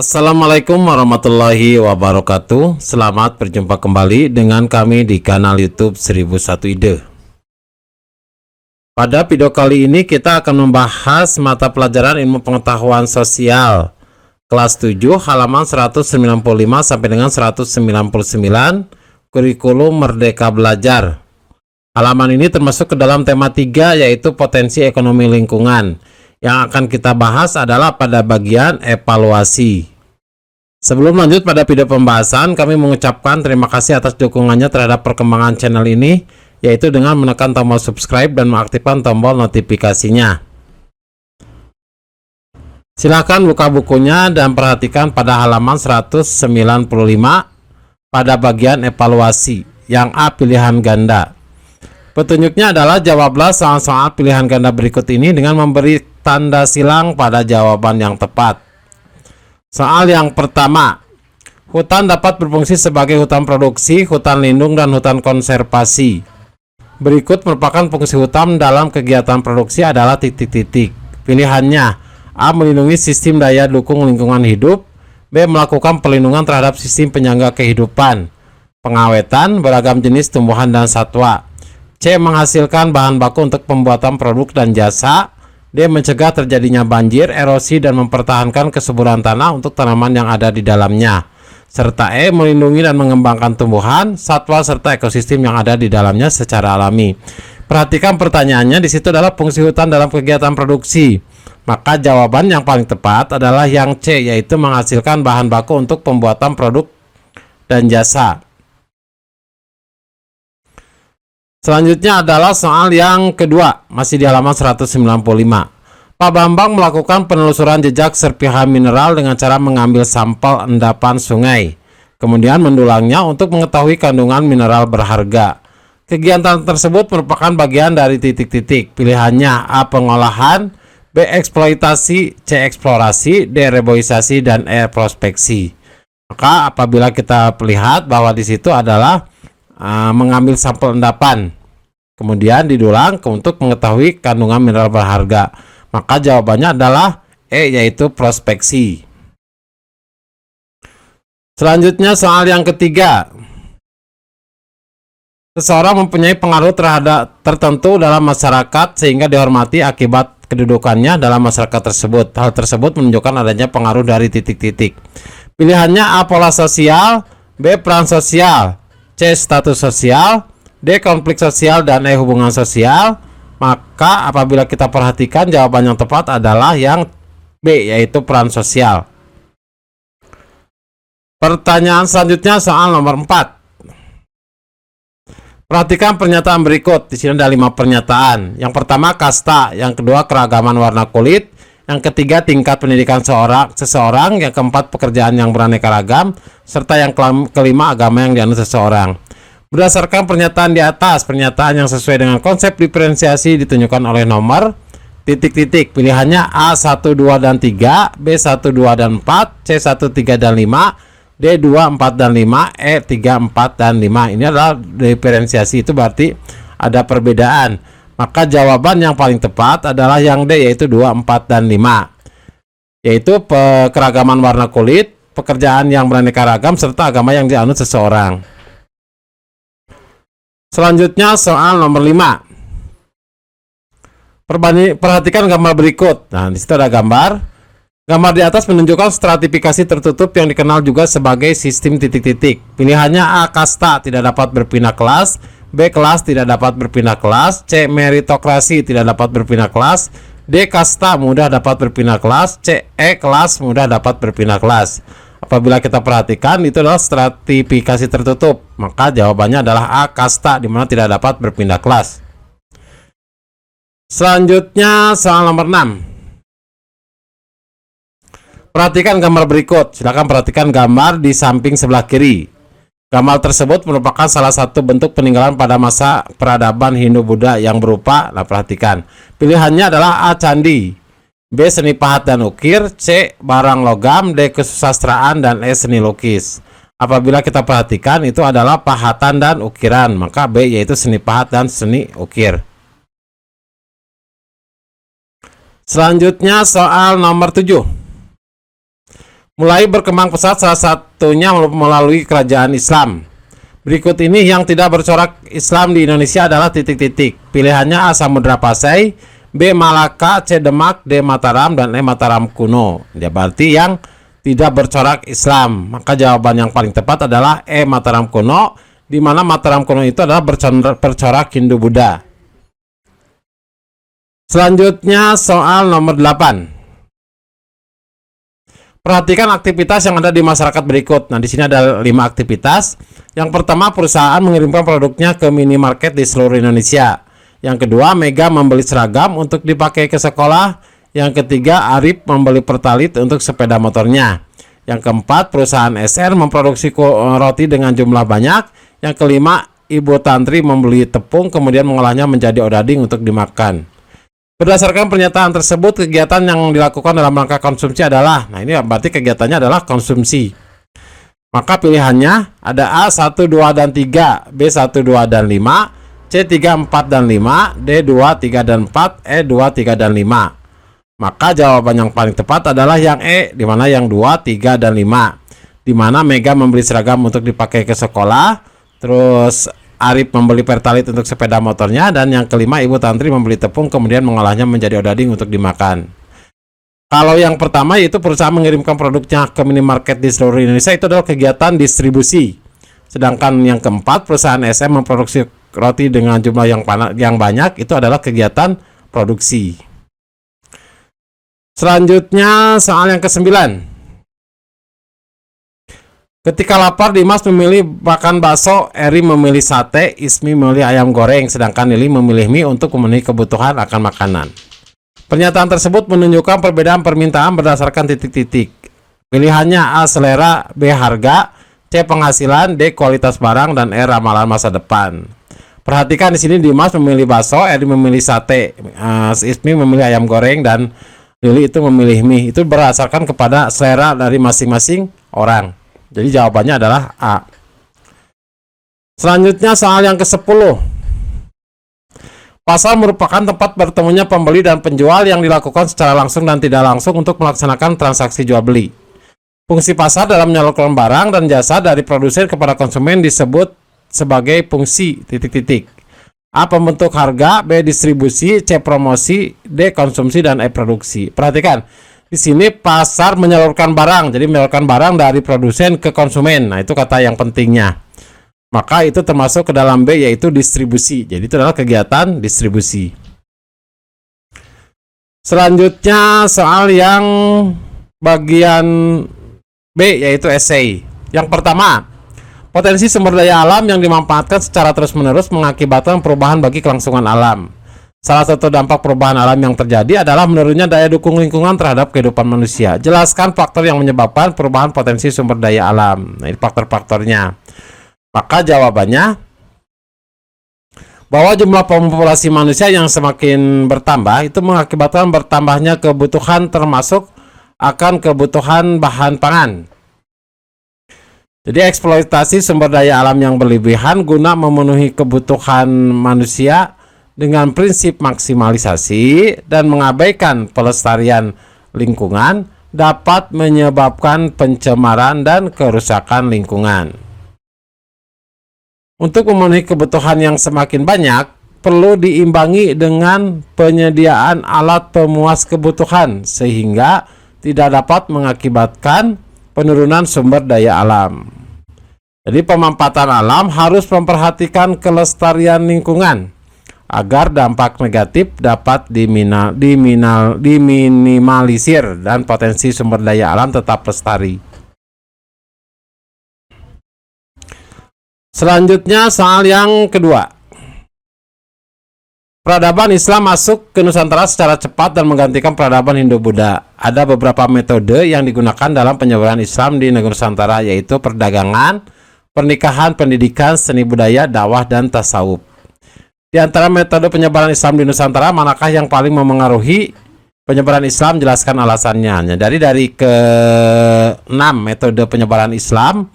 Assalamualaikum warahmatullahi wabarakatuh. Selamat berjumpa kembali dengan kami di kanal YouTube 1001 Ide. Pada video kali ini kita akan membahas mata pelajaran ilmu pengetahuan sosial kelas 7 halaman 195 sampai dengan 199 kurikulum Merdeka Belajar. Halaman ini termasuk ke dalam tema 3 yaitu potensi ekonomi lingkungan. Yang akan kita bahas adalah pada bagian evaluasi. Sebelum lanjut pada video pembahasan, kami mengucapkan terima kasih atas dukungannya terhadap perkembangan channel ini, yaitu dengan menekan tombol subscribe dan mengaktifkan tombol notifikasinya. Silahkan buka bukunya dan perhatikan pada halaman 195 pada bagian evaluasi. Yang A, pilihan ganda. Petunjuknya adalah jawablah soal-soal pilihan ganda berikut ini dengan memberi tanda silang pada jawaban yang tepat. Soal yang pertama, hutan dapat berfungsi sebagai hutan produksi, hutan lindung, dan hutan konservasi. Berikut merupakan fungsi hutan dalam kegiatan produksi adalah titik-titik. Pilihannya, A. Melindungi sistem daya dukung lingkungan hidup, B. Melakukan perlindungan terhadap sistem penyangga kehidupan, pengawetan beragam jenis tumbuhan dan satwa, C. Menghasilkan bahan baku untuk pembuatan produk dan jasa, D. Mencegah terjadinya banjir, erosi, dan mempertahankan kesuburan tanah untuk tanaman yang ada di dalamnya, serta E. Melindungi dan mengembangkan tumbuhan, satwa, serta ekosistem yang ada di dalamnya secara alami. Perhatikan pertanyaannya, di situ adalah fungsi hutan dalam kegiatan produksi. Maka jawaban yang paling tepat adalah yang C, yaitu menghasilkan bahan baku untuk pembuatan produk dan jasa. Selanjutnya adalah soal yang kedua, masih di halaman 195. Pak Bambang melakukan penelusuran jejak serpihan mineral dengan cara mengambil sampel endapan sungai, kemudian mendulangnya untuk mengetahui kandungan mineral berharga. Kegiatan tersebut merupakan bagian dari titik-titik. Pilihannya A. Pengolahan, B. Eksploitasi, C. Eksplorasi, D. Reboisasi, dan E. Prospeksi. Maka apabila kita lihat bahwa di situ adalah mengambil sampel endapan, kemudian didulang untuk mengetahui kandungan mineral berharga, maka jawabannya adalah E, yaitu prospeksi. Selanjutnya soal yang ketiga. Seseorang mempunyai pengaruh tertentu dalam masyarakat sehingga dihormati akibat kedudukannya dalam masyarakat tersebut. Hal tersebut menunjukkan adanya pengaruh dari titik-titik. Pilihannya A. Pola sosial, B. Peran sosial, C. Status sosial, D. Konflik sosial, dan E. Hubungan sosial. Maka apabila kita perhatikan, jawaban yang tepat adalah yang B, yaitu peran sosial. Pertanyaan selanjutnya soal nomor 4. Perhatikan pernyataan berikut. Di sini ada 5 pernyataan. Yang pertama, kasta. Yang kedua, keragaman warna kulit. Yang ketiga, tingkat pendidikan seseorang. Yang keempat, pekerjaan yang beraneka ragam. Serta yang kelima, agama yang dianut seseorang. Berdasarkan pernyataan di atas, pernyataan yang sesuai dengan konsep diferensiasi ditunjukkan oleh nomor titik-titik. Pilihannya A 1, 2, dan 3, B 1, 2, dan 4, C 1, 3, dan 5, D 2, 4, dan 5, E 3, 4, dan 5. Ini adalah diferensiasi, itu berarti ada perbedaan. Maka jawaban yang paling tepat adalah yang D, yaitu 2, 4, dan 5. Yaitu keragaman warna kulit, pekerjaan yang beraneka ragam, serta agama yang dianut seseorang. Selanjutnya soal nomor 5. Perhatikan gambar berikut. Nah, di situ ada gambar. Gambar di atas menunjukkan stratifikasi tertutup yang dikenal juga sebagai sistem titik-titik. Pilihannya A. Kasta, tidak dapat berpindah kelas, B. Kelas, tidak dapat berpindah kelas, C. Meritokrasi, tidak dapat berpindah kelas, D. Kasta, mudah dapat berpindah kelas, C. E. Kelas, mudah dapat berpindah kelas. Apabila kita perhatikan, itu adalah stratifikasi tertutup, maka jawabannya adalah A. Kasta, di mana tidak dapat berpindah kelas. Selanjutnya soal nomor 6. Perhatikan gambar berikut. Silakan perhatikan gambar di samping sebelah kiri. Gambar tersebut merupakan salah satu bentuk peninggalan pada masa peradaban Hindu-Buddha yang berupa, nah perhatikan, pilihannya adalah A. Candi, B. Seni pahat dan ukir, C. Barang logam, D. Kesusastraan, dan E. Seni lukis. Apabila kita perhatikan, itu adalah pahatan dan ukiran, maka B, yaitu seni pahat dan seni ukir. Selanjutnya soal nomor 7. mulai berkembang pesat, salah satunya melalui kerajaan Islam. Berikut ini yang tidak bercorak Islam di Indonesia adalah titik-titik. Pilihannya A. Samudra Pasai, B. Malaka, C. Demak, D. Mataram, dan E. Mataram kuno. Dia berarti yang tidak bercorak Islam. Maka jawaban yang paling tepat adalah E. Mataram kuno, di mana Mataram kuno itu adalah bercorak Hindu-Buddha. Selanjutnya soal nomor 8. Perhatikan aktivitas yang ada di masyarakat berikut. Nah, di sini ada 5 aktivitas. Yang pertama, perusahaan mengirimkan produknya ke minimarket di seluruh Indonesia. Yang kedua, Mega membeli seragam untuk dipakai ke sekolah. Yang ketiga, Arif membeli pertalit untuk sepeda motornya. Yang keempat, perusahaan SR memproduksi roti dengan jumlah banyak. Yang kelima, Ibu Tantri membeli tepung kemudian mengolahnya menjadi odading untuk dimakan. Berdasarkan pernyataan tersebut, kegiatan yang dilakukan dalam rangka konsumsi adalah, nah ini berarti kegiatannya adalah konsumsi. Maka pilihannya ada A 1, 2, dan 3, B 1, 2, dan 5, C 3, 4, dan 5, D 2, 3, dan 4, E 2, 3, dan 5. Maka jawaban yang paling tepat adalah yang E, di mana yang 2, 3, dan 5. Di mana Mega membeli seragam untuk dipakai ke sekolah, terus Arif membeli pertalit untuk sepeda motornya, dan yang kelima Ibu Tantri membeli tepung kemudian mengolahnya menjadi odading untuk dimakan. Kalau yang pertama yaitu perusahaan mengirimkan produknya ke minimarket di seluruh Indonesia, itu adalah kegiatan distribusi. Sedangkan yang keempat, perusahaan SM memproduksi roti dengan jumlah yang banyak, itu adalah kegiatan produksi. Selanjutnya soal yang ke-9. Ketika lapar, Dimas memilih makan bakso, Eri memilih sate, Ismi memilih ayam goreng, sedangkan Lili memilih mie untuk memenuhi kebutuhan akan makanan. Pernyataan tersebut menunjukkan perbedaan permintaan berdasarkan titik-titik. Pilihannya A. Selera, B. Harga, C. Penghasilan, D. Kualitas barang, dan E. Ramalan masa depan. Perhatikan di sini Dimas memilih bakso, Eri memilih sate, Ismi memilih ayam goreng, dan Lili itu memilih mie. Itu berdasarkan kepada selera dari masing-masing orang. Jadi jawabannya adalah A. Selanjutnya soal yang ke-10. Pasar merupakan tempat bertemunya pembeli dan penjual yang dilakukan secara langsung dan tidak langsung untuk melaksanakan transaksi jual beli. Fungsi pasar dalam menyalurkan barang dan jasa dari produsen kepada konsumen disebut sebagai fungsi titik-titik. A. Pembentuk harga, B. Distribusi, C. Promosi, D. Konsumsi, dan E. Produksi. Perhatikan. Di sini pasar menyalurkan barang, jadi menyalurkan barang dari produsen ke konsumen. Nah, itu kata yang pentingnya. Maka itu termasuk ke dalam B, yaitu distribusi. Jadi itu adalah kegiatan distribusi. Selanjutnya soal yang bagian B, yaitu essay. Yang pertama, potensi sumber daya alam yang dimanfaatkan secara terus-menerus mengakibatkan perubahan bagi kelangsungan alam. Salah satu dampak perubahan alam yang terjadi adalah menurunnya daya dukung lingkungan terhadap kehidupan manusia. Jelaskan faktor yang menyebabkan perubahan potensi sumber daya alam. Nah, ini faktor-faktornya. Maka jawabannya bahwa jumlah populasi manusia yang semakin bertambah itu mengakibatkan bertambahnya kebutuhan termasuk akan kebutuhan bahan pangan. Jadi eksploitasi sumber daya alam yang berlebihan guna memenuhi kebutuhan manusia dengan prinsip maksimalisasi dan mengabaikan pelestarian lingkungan dapat menyebabkan pencemaran dan kerusakan lingkungan. Untuk memenuhi kebutuhan yang semakin banyak, perlu diimbangi dengan penyediaan alat pemuas kebutuhan sehingga tidak dapat mengakibatkan penurunan sumber daya alam. Jadi pemanfaatan alam harus memperhatikan kelestarian lingkungan agar dampak negatif dapat diminimalisir dan potensi sumber daya alam tetap lestari. Selanjutnya soal yang kedua. Peradaban Islam masuk ke Nusantara secara cepat dan menggantikan peradaban Hindu-Buddha. Ada beberapa metode yang digunakan dalam penyebaran Islam di negeri Nusantara, yaitu perdagangan, pernikahan, pendidikan, seni budaya, dakwah, dan tasawuf. Di antara metode penyebaran Islam di Nusantara, manakah yang paling memengaruhi penyebaran Islam? Jelaskan alasannya. Dari ke-6 metode penyebaran Islam,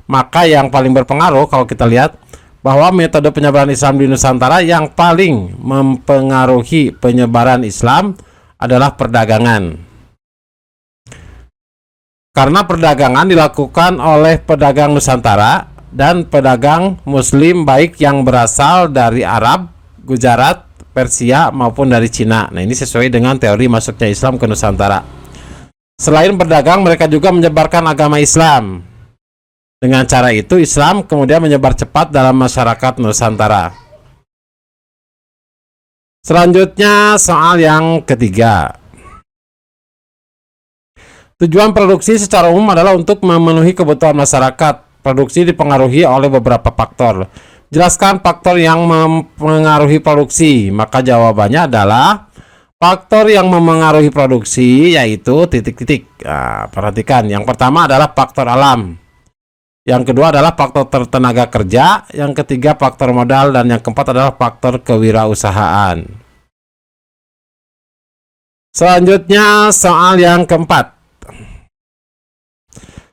maka yang paling berpengaruh kalau kita lihat bahwa metode penyebaran Islam di Nusantara yang paling mempengaruhi penyebaran Islam adalah perdagangan. Karena perdagangan dilakukan oleh pedagang Nusantara dan pedagang Muslim baik yang berasal dari Arab, Gujarat, Persia maupun dari Cina. Nah, ini sesuai dengan teori masuknya Islam ke Nusantara. Selain berdagang, mereka juga menyebarkan agama Islam. Dengan cara itu, Islam kemudian menyebar cepat dalam masyarakat Nusantara. Selanjutnya, soal yang ketiga. Tujuan produksi secara umum adalah untuk memenuhi kebutuhan masyarakat. Produksi dipengaruhi oleh beberapa faktor. Jelaskan faktor yang mempengaruhi produksi. Maka jawabannya adalah faktor yang memengaruhi produksi yaitu titik-titik. Nah, perhatikan, yang pertama adalah faktor alam. Yang kedua adalah faktor tenaga kerja. Yang ketiga faktor modal. Dan yang keempat adalah faktor kewirausahaan. Selanjutnya soal yang keempat.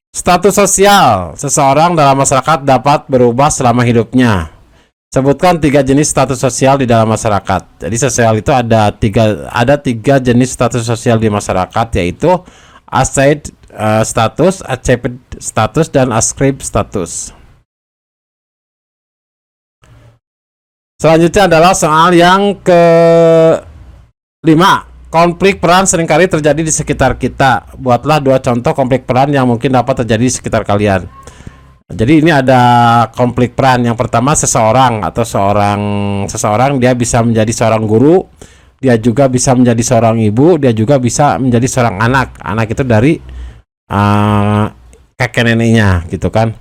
Status sosial seseorang dalam masyarakat dapat berubah selama hidupnya. Sebutkan 3 jenis status sosial di dalam masyarakat. Jadi sosial itu ada tiga jenis status sosial di masyarakat, yaitu assigned status, achieved status, dan ascribed status. Selanjutnya adalah soal yang ke-5. Konflik peran seringkali terjadi di sekitar kita. Buatlah 2 contoh konflik peran yang mungkin dapat terjadi di sekitar kalian. Jadi ini ada konflik peran. Yang pertama, seseorang dia bisa menjadi seorang guru, dia juga bisa menjadi seorang ibu, dia juga bisa menjadi seorang anak. Anak itu dari kakek neneknya, gitu kan.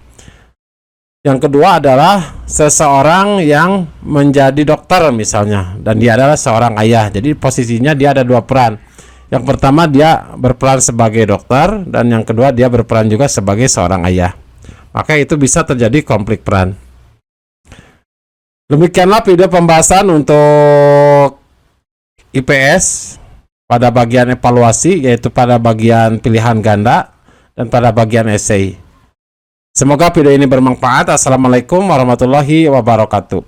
Yang kedua adalah seseorang yang menjadi dokter misalnya, dan dia adalah seorang ayah. Jadi posisinya dia ada 2 peran. Yang pertama dia berperan sebagai dokter, dan yang kedua dia berperan juga sebagai seorang ayah. Maka itu bisa terjadi konflik peran. Demikianlah video pembahasan untuk IPS pada bagian evaluasi, yaitu pada bagian pilihan ganda dan pada bagian esai. Semoga video ini bermanfaat. Assalamualaikum warahmatullahi wabarakatuh.